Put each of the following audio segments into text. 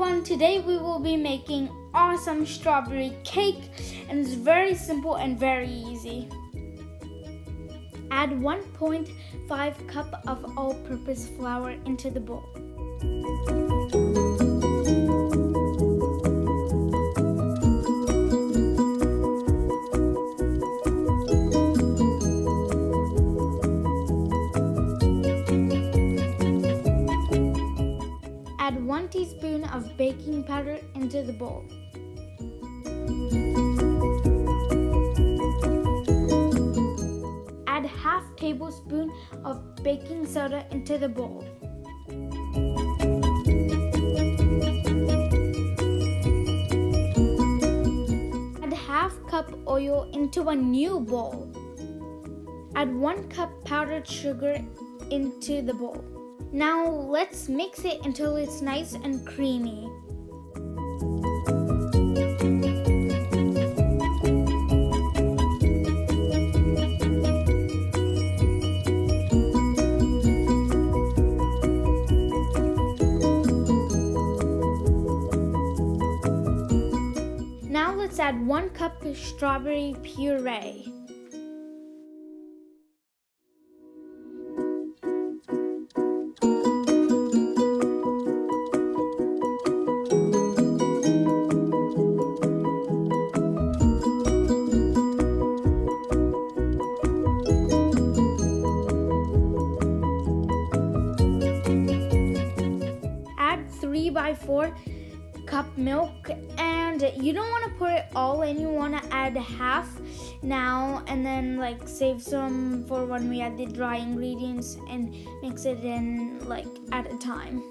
everyone, today we will be making awesome strawberry cake, and it's very simple and very easy. Add 1.5 cup of all-purpose flour into the bowl. Add 1 teaspoon of baking powder into the bowl. Add half tablespoon of baking soda into the bowl. Add half cup oil into a new bowl. Add 1 cup powdered sugar into the bowl. Now let's mix it until it's nice and creamy. Now let's add 1 cup of strawberry puree. Add 3/4 cup milk, and you don't want to put it all in, you want to add half now and then save some for when we add the dry ingredients and mix it in at a time.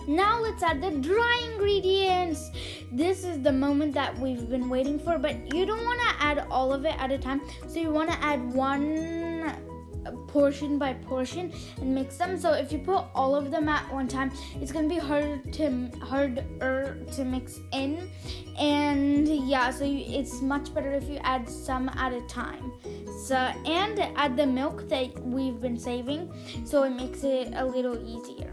Now let's add the dry ingredients. This is the moment that we've been waiting for, but you don't want to add all of it at a time. So you want to add one portion by portion and mix them. So if you put all of them at one time, it's going to be harder to mix in. And yeah, so it's much better if you add some at a time. So, and add the milk that we've been saving, so it makes it a little easier.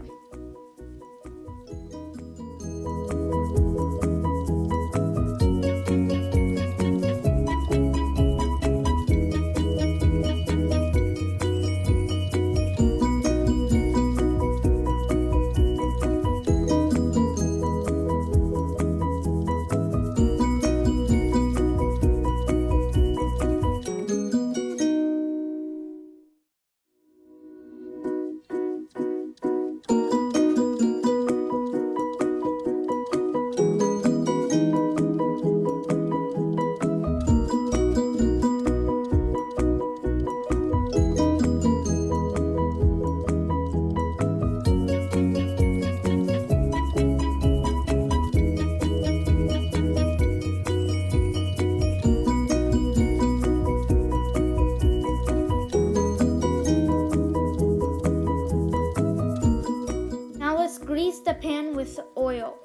Grease the pan with oil.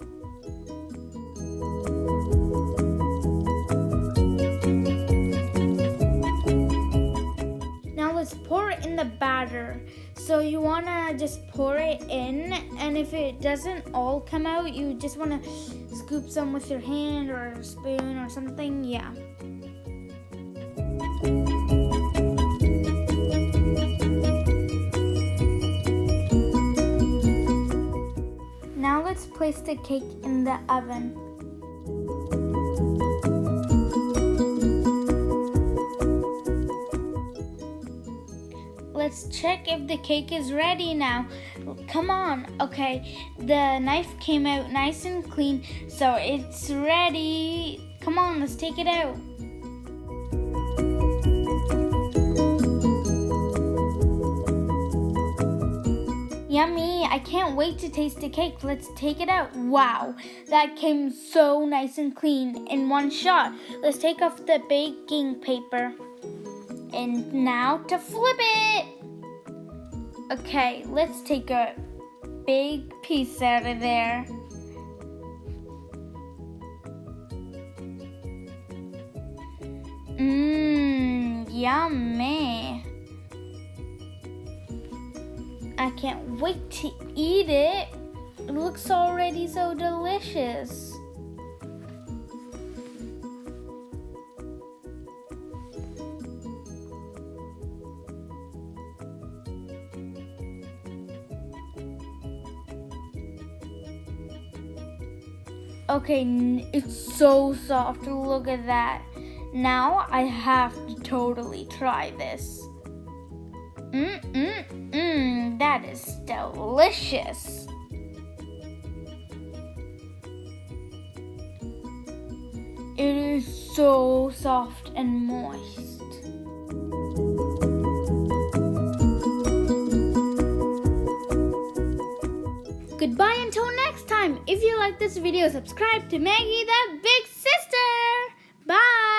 Now let's pour it in the batter. So you want to just pour it in, and if it doesn't all come out, you just want to scoop some with your hand or a spoon or something. Yeah. Now let's place the cake in the oven. Let's check if the cake is ready now. Come on. Okay, the knife came out nice and clean, so it's ready. Come on, let's take it out. Yummy! I can't wait to taste the cake. Let's take it out. Wow, that came so nice and clean in one shot. Let's take off the baking paper. And now to flip it. Okay, let's take a big piece out of there. yummy. I can't wait to eat it. It looks already so delicious. Okay, it's so soft. Look at that. Now I have to totally try this. That is delicious. It is so soft and moist. Goodbye until next time. If you like this video, subscribe to Maggie the Big Sister. Bye.